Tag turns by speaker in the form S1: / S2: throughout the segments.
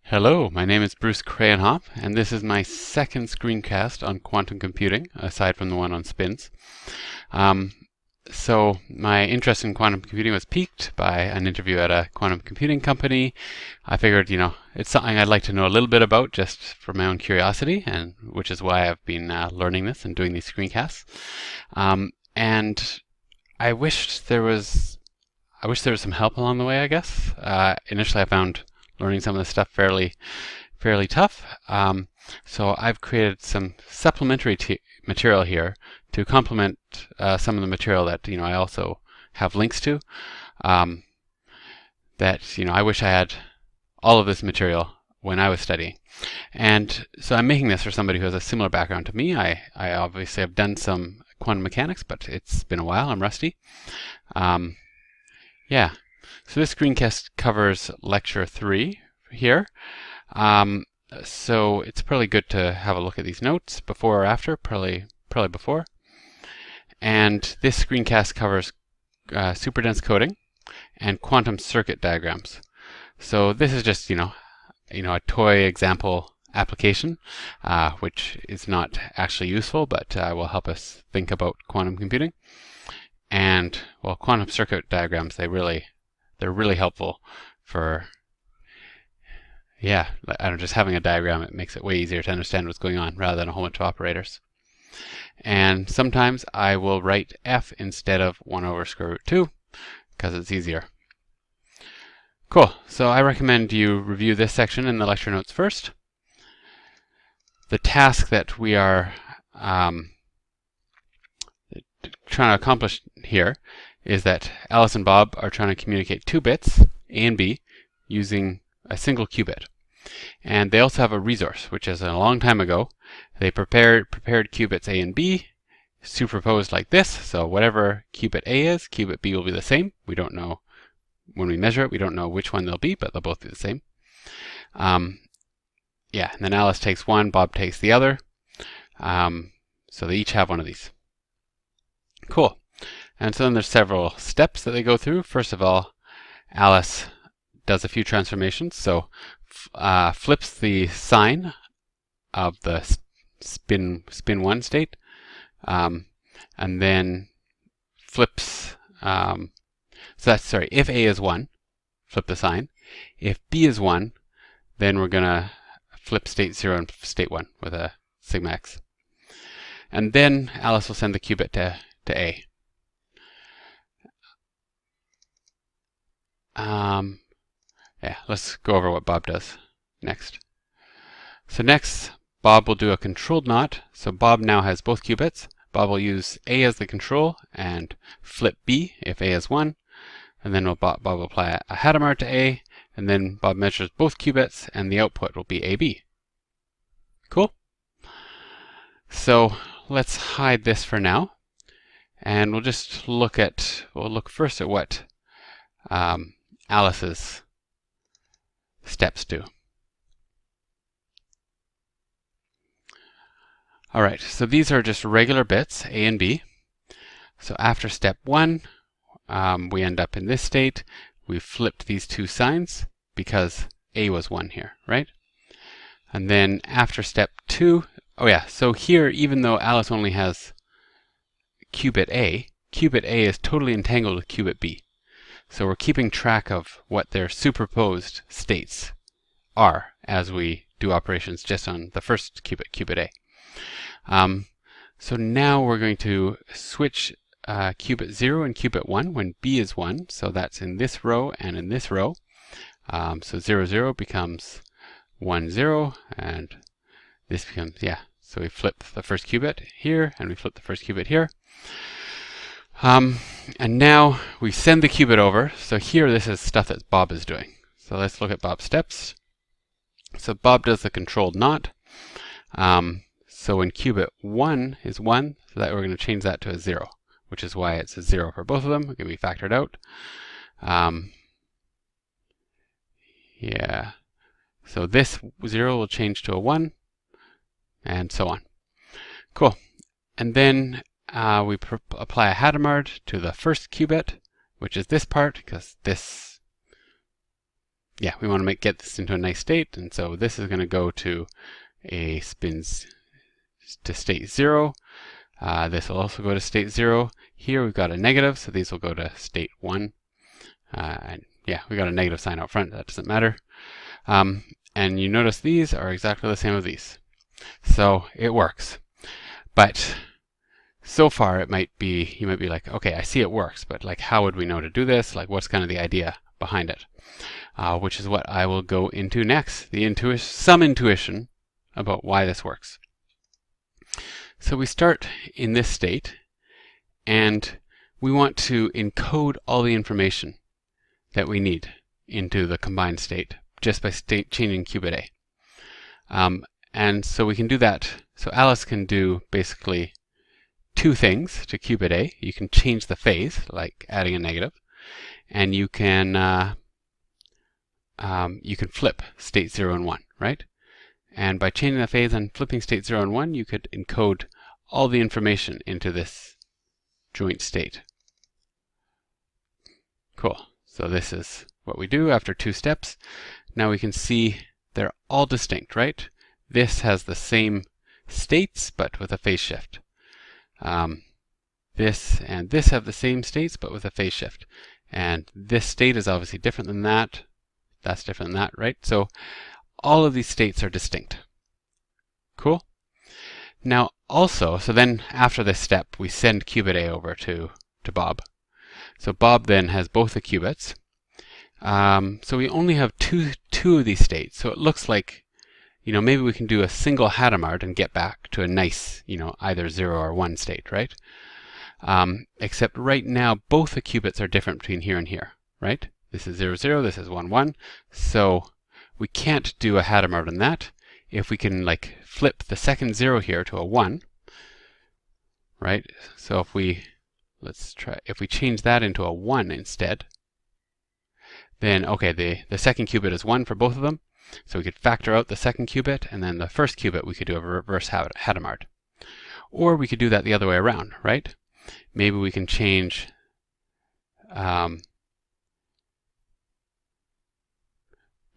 S1: Hello, my name is Bruce Crayonhop, and this is my second screencast on quantum computing, aside from the one on spins. So my interest in quantum computing was piqued by an interview at a quantum computing company. I figured, it's something I'd like to know a little bit about just for my own curiosity, and which is why I've been learning this and doing these screencasts. And I wish there was some help along the way, I guess. Initially I found learning some of this stuff fairly tough. So I've created some supplementary material here to complement some of the material that I also have links to. That I wish I had all of this material when I was studying. And so I'm making this for somebody who has a similar background to me. I obviously have done some quantum mechanics, but it's been a while. I'm rusty. Yeah. So this screencast covers Lecture 3 here. So it's probably good to have a look at these notes before or after, probably before. And this screencast covers super dense coding and quantum circuit diagrams. So this is just a toy example application, which is not actually useful, but will help us think about quantum computing. And well, quantum circuit diagrams, they're really helpful for, just having a diagram. It makes it way easier to understand what's going on rather than a whole bunch of operators. And sometimes I will write f instead of 1 over square root 2 because it's easier. Cool. So I recommend you review this section in the lecture notes first. The task that we are trying to accomplish here is that Alice and Bob are trying to communicate two bits, A and B, using a single qubit. And they also have a resource, which is a long time ago. They prepared qubits A and B, superposed like this. So whatever qubit A is, qubit B will be the same. We don't know, when we measure it, we don't know which one they'll be, but they'll both be the same. And then Alice takes one, Bob takes the other. So they each have one of these. Cool. And so then there's several steps that they go through. First of all, Alice does a few transformations. So flips the sign of the spin 1 state, and then flips, if A is 1, flip the sign. If B is 1, then we're going to flip state 0 and state 1 with a sigma x. And then Alice will send the qubit to A. Let's go over what Bob does next. So next, Bob will do a controlled knot. So Bob now has both qubits. Bob will use A as the control and flip B if A is 1. And then Bob will apply a Hadamard to A. And then Bob measures both qubits and the output will be AB. Cool? So let's hide this for now. And we'll just look first at what Alice's steps do. Alright, so these are just regular bits, A and B. So after step 1, we end up in this state. We flipped these two signs because A was 1 here, right? And then after step 2, so here, even though Alice only has qubit A is totally entangled with qubit B. So we're keeping track of what their superposed states are as we do operations just on the first qubit A. So now we're going to switch qubit 0 and qubit 1 when B is 1. So that's in this row and in this row. So 0, 0 becomes 1, 0, and this becomes, so we flip the first qubit here and we flip the first qubit here. And now we send the qubit over. So here, this is stuff that Bob is doing. So let's look at Bob's steps. So Bob does the controlled knot. So when qubit 1 is 1, so that we're going to change that to a 0, which is why it's a 0 for both of them. It can be factored out. So this 0 will change to a 1, and so on. Cool. And then we apply a Hadamard to the first qubit, which is this part, because this we want to get this into a nice state, and so this is going to go to a spins to state 0. This will also go to state 0. Here we've got a negative, so these will go to state 1. And yeah, we got a negative sign out front. That doesn't matter. And you notice these are exactly the same as these. So it works. But so far you might be like, okay, I see it works, but like, how would we know to do this? Like, what's kind of the idea behind it? Which is what I will go into next. Some intuition about why this works. So we start in this state, and we want to encode all the information that we need into the combined state just by changing qubit A. And so we can do that. So Alice can do basically two things to qubit A. You can change the phase, like adding a negative, and you can flip state 0 and 1, right? And by changing the phase and flipping state 0 and 1, you could encode all the information into this joint state. Cool. So this is what we do after 2 steps. Now we can see they're all distinct, right? This has the same states, but with a phase shift. This and this have the same states, but with a phase shift. And this state is obviously different than that. That's different than that, right? So all of these states are distinct. Cool? Now also, so then after this step, we send qubit A over to Bob. So Bob then has both the qubits. So we only have two of these states. So it looks like, maybe we can do a single Hadamard and get back to a nice, either 0 or 1 state, right? Except right now, both the qubits are different between here and here, right? This is 0, 0, this is 1, 1. So we can't do a Hadamard on that. If we can flip the second 0 here to a 1, right? So if we change that into a 1 instead, then okay, the second qubit is 1 for both of them. So we could factor out the second qubit, and then the first qubit we could do a reverse Hadamard. Or we could do that the other way around, right? Maybe we can change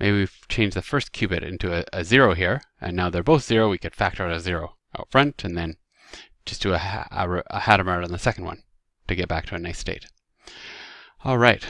S1: maybe we've changed the first qubit into a 0 here, and now they're both 0. We could factor out a 0 out front, and then just do a Hadamard on the second one to get back to a nice state. All right.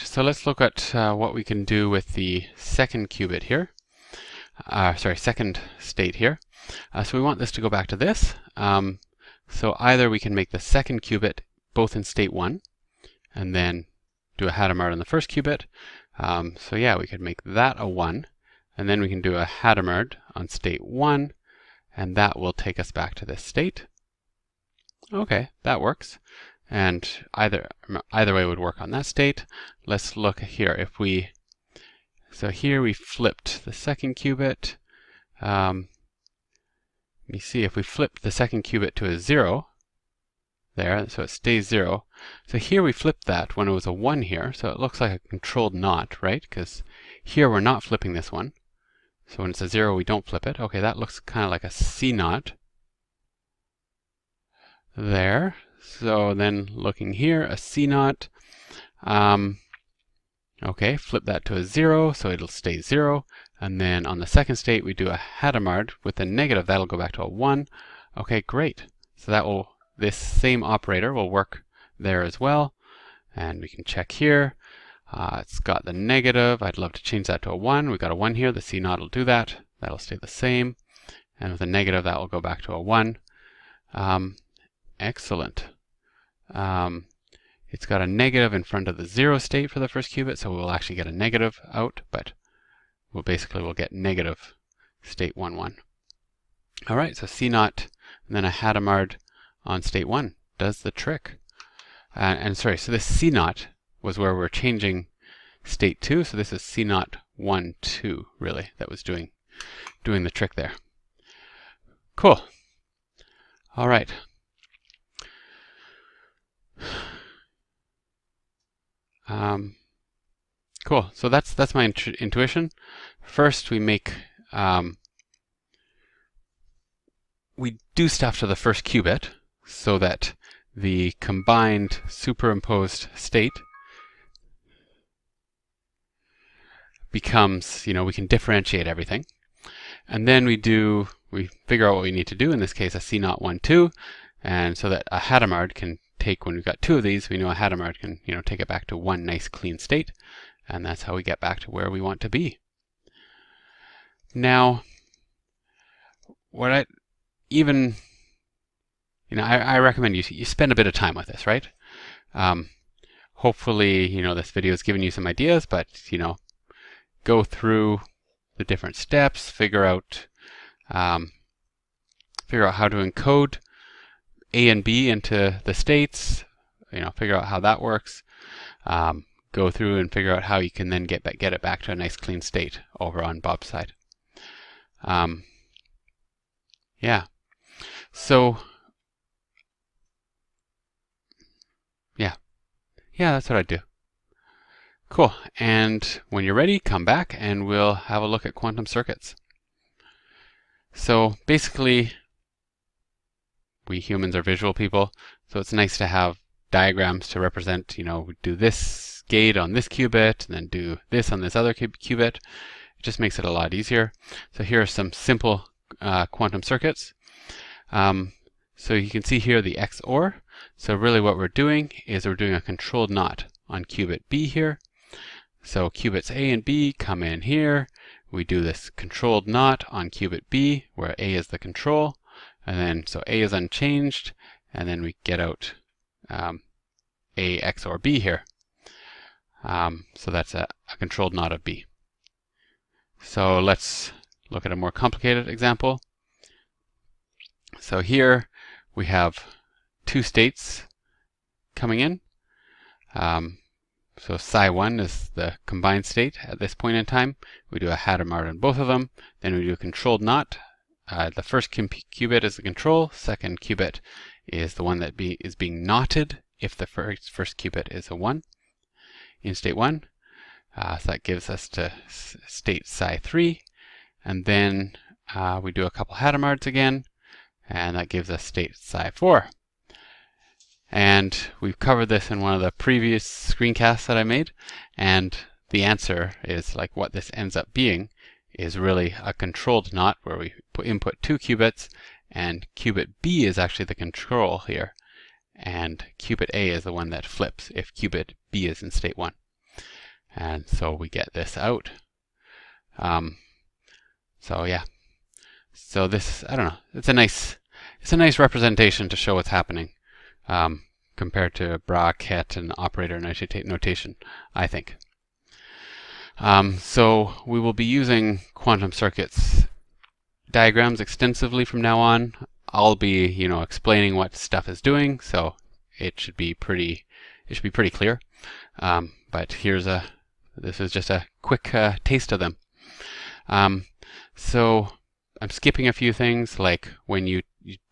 S1: So let's look at what we can do with the second qubit here. Second state here. So we want this to go back to this. So either we can make the second qubit both in state 1, and then do a Hadamard on the first qubit. So yeah, we could make that a 1, and then we can do a Hadamard on state 1, and that will take us back to this state. Okay, that works. And either way would work on that state. Let's look here. So here we flipped the second qubit. Let me see, if we flip the second qubit to a 0, there, so it stays 0. So here we flipped that when it was a 1 here, so it looks like a controlled not, right? Because here we're not flipping this one. So when it's a 0, we don't flip it. Okay, that looks kind of like a C naught. There. So then looking here, a C naught. Okay, flip that to a 0, so it'll stay 0. And then on the second state, we do a Hadamard with a negative. That'll go back to a 1. Okay, great. So this same operator will work there as well. And we can check here. It's got the negative. I'd love to change that to a 1. We've got a 1 here. The C naught will do that. That'll stay the same. And with a negative, that will go back to a 1. Excellent. It's got a negative in front of the 0 state for the first qubit, so we'll actually get a negative out, but we'll get negative state 1, 1. All right, so C naught and then a Hadamard on state 1 does the trick. So this C naught was where we're changing state 2, so this is C naught 1, 2, really, that was doing the trick there. Cool. All right. Cool. So that's my intuition. First, we do stuff to the first qubit so that the combined superimposed state becomes, we can differentiate everything. And then we figure out what we need to do, in this case a C0, 1, 2, and so that a Hadamard can take, when we've got two of these, we know a Hadamard can, take it back to one nice clean state, and that's how we get back to where we want to be. Now, I recommend you spend a bit of time with this, right? Hopefully, this video has given you some ideas, but, go through the different steps, figure out how to encode A and B into the states, figure out how that works. Go through and figure out how you can then get it back to a nice clean state over on Bob's side. Yeah. So, yeah, that's what I do. Cool. And when you're ready, come back and we'll have a look at quantum circuits. So basically, we humans are visual people, so it's nice to have diagrams to represent, we do this gate on this qubit, and then do this on this other qubit. It just makes it a lot easier. So here are some simple quantum circuits. So you can see here the XOR. So really what we're doing is we're doing a controlled NOT on qubit B here. So qubits A and B come in here. We do this controlled NOT on qubit B, where A is the control. And then, so A is unchanged, and then we get out A XOR B here. So that's a controlled NOT of B. So let's look at a more complicated example. So here we have two states coming in. So psi1 is the combined state at this point in time. We do a Hadamard on both of them. Then we do a controlled NOT. The first qubit is the control. Second qubit is the one that is being knotted if the first qubit is a 1 in state 1. So that gives us to state psi3. And then we do a couple Hadamards again, and that gives us state psi4. And we've covered this in one of the previous screencasts that I made, and the answer is, like, what this ends up being is really a controlled NOT where we input two qubits, and qubit B is actually the control here, and qubit A is the one that flips if qubit B is in state 1. And so we get this out. So yeah. So this, I don't know, it's a nice representation to show what's happening. Compared to bracket and operator notation, I think. So we will be using quantum circuits diagrams extensively from now on. I'll be, explaining what stuff is doing, so it should be pretty clear. But this is just a quick taste of them. So I'm skipping a few things, like when you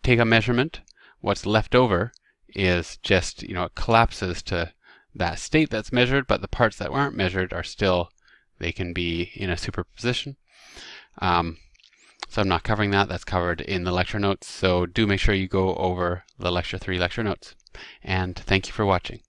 S1: take a measurement, what's left over is just, it collapses to that state that's measured, but the parts that aren't measured are still, they can be in a superposition. So I'm not covering that. That's covered in the lecture notes. So do make sure you go over the Lecture 3 lecture notes. And thank you for watching.